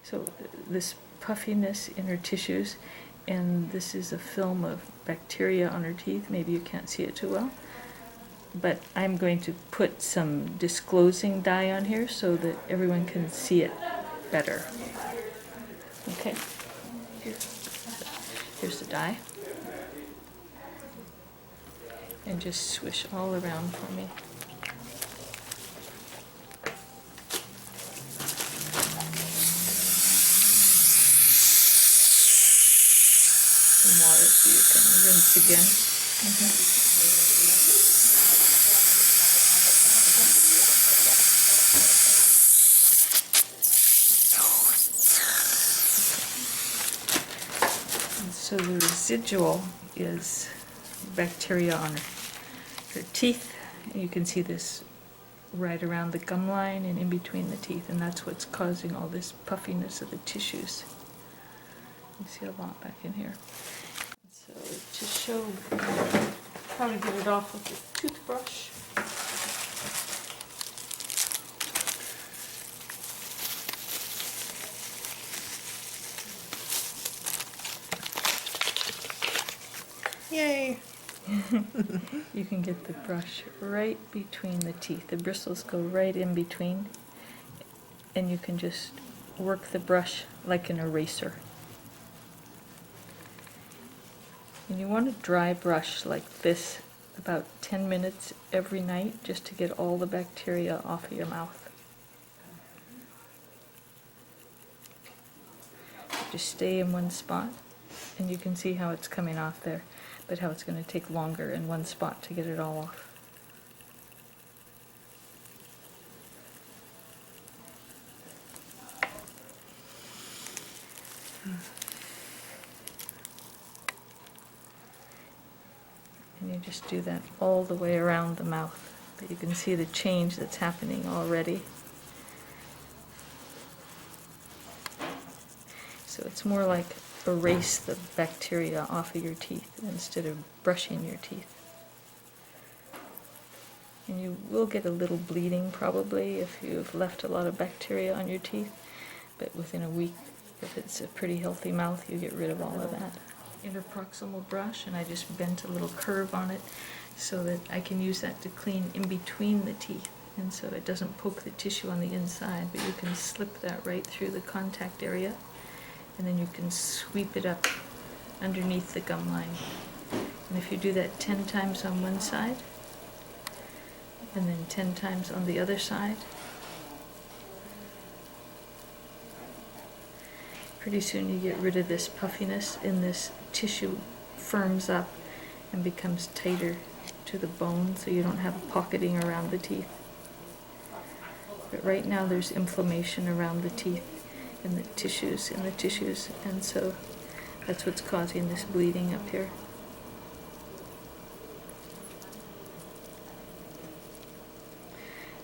So this puffiness in her tissues, and this is a film of bacteria on her teeth. Maybe you can't see it too well, but I'm going to put some disclosing dye on here so that everyone can see it better. Okay, here's the dye. And just swish all around for me. Some water so you can rinse again. And so the residual is bacteria on her teeth. You can see this right around the gum line and in between the teeth, and that's what's causing all this puffiness of the tissues. You see a lot back in here. So to show how to get it off with a toothbrush. Yay! You can get the brush right between the teeth. The bristles go right in between, and you can just work the brush like an eraser. And you want a dry brush like this about 10 minutes every night just to get all the bacteria off of your mouth. Just stay in one spot, and you can see how it's coming off there, but how it's going to take longer in one spot to get it all off. And you just do that all the way around the mouth. But you can see the change that's happening already. So it's more like erase the bacteria off of your teeth instead of brushing your teeth. And you will get a little bleeding probably if you've left a lot of bacteria on your teeth, but within a week, if it's a pretty healthy mouth, you get rid of all of that. Interproximal brush, and I just bent a little curve on it so that I can use that to clean in between the teeth, and so it doesn't poke the tissue on the inside, but you can slip that right through the contact area, and then you can sweep it up underneath the gum line. And if you do that 10 times on one side and then 10 times on the other side, pretty soon you get rid of this puffiness, and this tissue firms up and becomes tighter to the bone, so you don't have a pocketing around the teeth. But right now there's inflammation around the teeth and the tissues, and so that's what's causing this bleeding up here.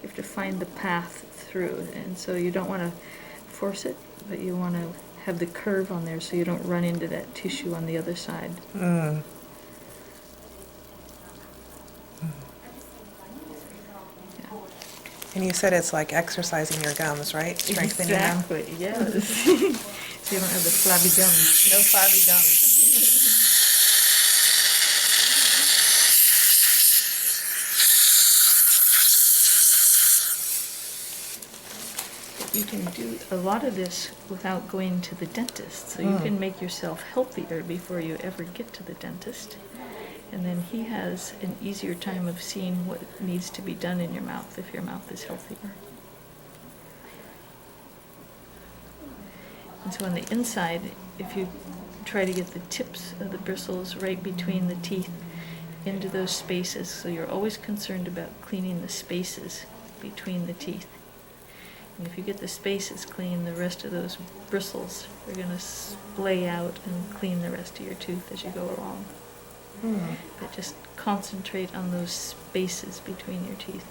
You have to find the path through, and so you don't want to force it, but you want to have the curve on there so you don't run into that tissue on the other side. Mm. Yeah. And you said it's like exercising your gums, right? Strengthening them. Exactly, yes. So you don't have the flabby gums. No flabby gums. You can do a lot of this without going to the dentist, so you can make yourself healthier before you ever get to the dentist. And then he has an easier time of seeing what needs to be done in your mouth if your mouth is healthier. And so on the inside, if you try to get the tips of the bristles right between the teeth into those spaces, so you're always concerned about cleaning the spaces between the teeth. And if you get the spaces clean, the rest of those bristles are going to splay out and clean the rest of your tooth as you go along. But just concentrate on those spaces between your teeth.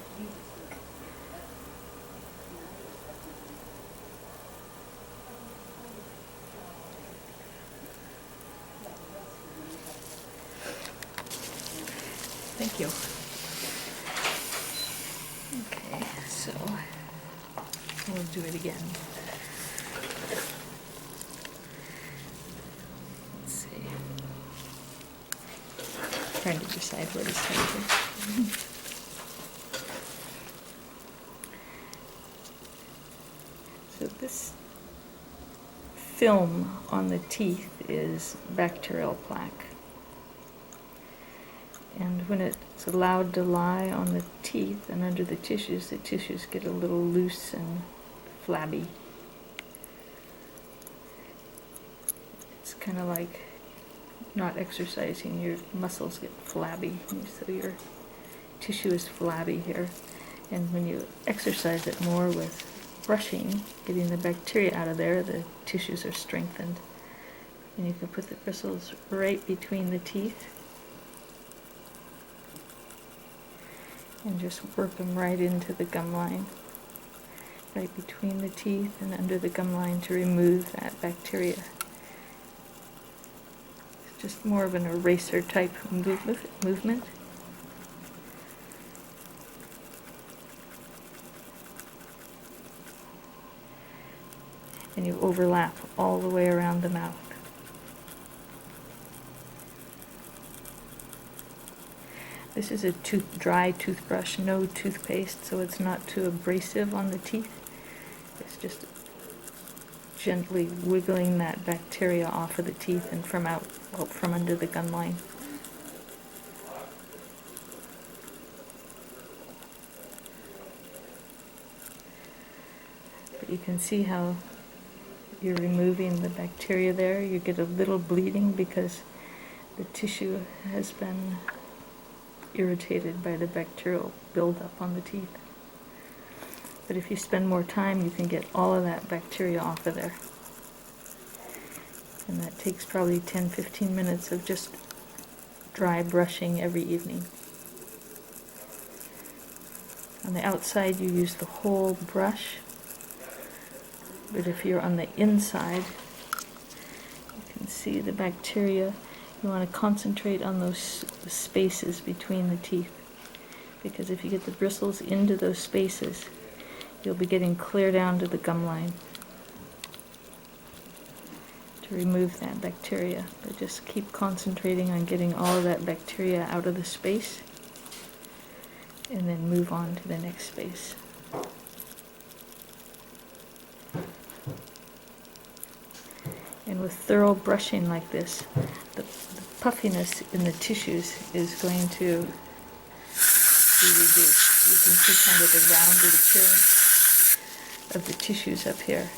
Thank you. Okay, so we'll do it again. trying to decide where to start here. So this film on the teeth is bacterial plaque. And when it's allowed to lie on the teeth and under the tissues get a little loose and flabby. It's kind of like not exercising, your muscles get flabby, so your tissue is flabby here. And when you exercise it more with brushing, getting the bacteria out of there, the tissues are strengthened. And you can put the bristles right between the teeth and just work them right into the gum line, right between the teeth and under the gum line to remove that bacteria. It's just more of an eraser type movement. And you overlap all the way around the mouth. This is a dry toothbrush, no toothpaste, so it's not too abrasive on the teeth. It's just gently wiggling that bacteria off of the teeth and from under the gum line. But you can see how you're removing the bacteria there. You get a little bleeding because the tissue has been irritated by the bacterial buildup on the teeth. But if you spend more time, you can get all of that bacteria off of there. And that takes probably 10-15 minutes of just dry brushing every evening. On the outside, you use the whole brush. But if you're on the inside, you can see the bacteria. You want to concentrate on those spaces between the teeth, because if you get the bristles into those spaces, you'll be getting clear down to the gum line to remove that bacteria. But just keep concentrating on getting all of that bacteria out of the space, and then move on to the next space. And with thorough brushing like this, the puffiness in the tissues is going to be reduced. You can see kind of the rounded appearance of the tissues up here.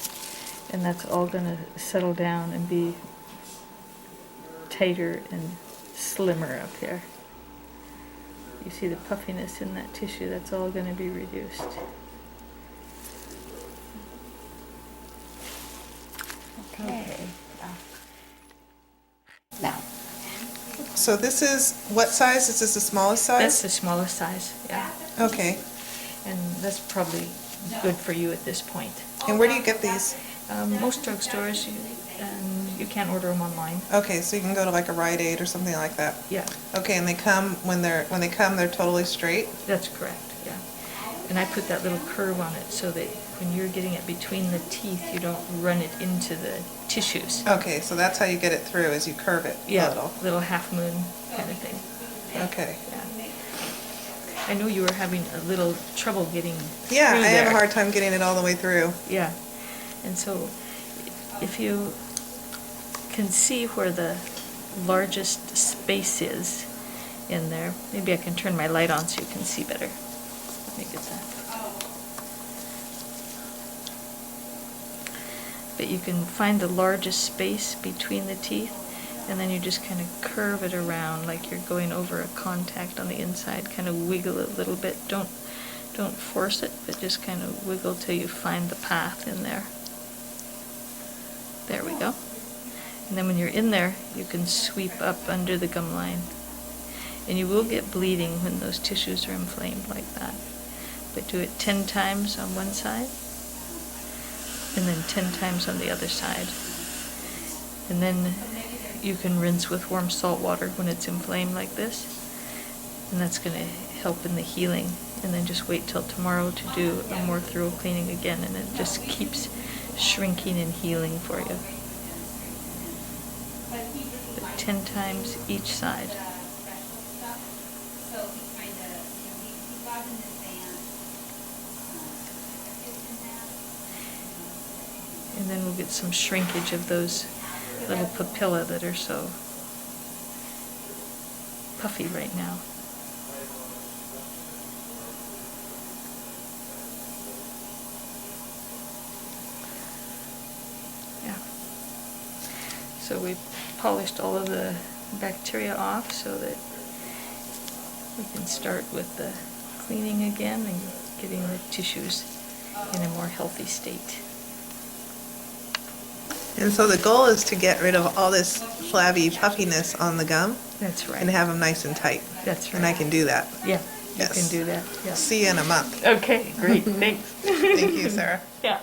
And that's all going to settle down and be tighter and slimmer up here. You see the puffiness in that tissue, that's all going to be reduced. Okay. Now, So this is, what size? Is this the smallest That's size? the smallest size, yeah. Okay. And that's probably good for you at this point. And where do you get these? Most drugstores, you can't order them online. Okay, so you can go to like a Rite Aid or something like that. Yeah, Okay, and they come, when they come, they're totally straight? that's correct, yeah. And I put that little curve on it so that when you're getting it between the teeth, you don't run it into the tissues. Okay, so that's how you get it through, is you curve it a Yeah, little. little half moon kind of thing. Okay. Yeah. I know you were having a little trouble getting Yeah, through I have a there. hard time getting it all the way through. Yeah, and so if you can see where the largest space is in there, maybe I can turn my light on so you can see better. Let me get that. But you can find the largest space between the teeth, and then you just kind of curve it around like you're going over a contact on the inside, kind of wiggle it a little bit. Don't force it, but just kind of wiggle till you find the path in there. There we go. And then when you're in there, you can sweep up under the gum line. And you will get bleeding when those tissues are inflamed like that. But do it 10 times on one side, and then 10 times on the other side. And then you can rinse with warm salt water when it's inflamed like this. And that's going to help in the healing. And then just wait till tomorrow to do a more thorough cleaning again, and it just keeps shrinking and healing for you. But 10 times each side. And then we'll get some shrinkage of those little papilla that are so puffy right now. Yeah. So we polished all of the bacteria off so that we can start with the cleaning again and getting the tissues in a more healthy state. And so the goal is to get rid of all this flabby puffiness on the gum That's right. and have them nice and tight. That's And I right. can do that. Yeah, you Yes. can do that. Yeah. See you in a month. Okay, great, thanks. Thank you, Sarah. Yeah.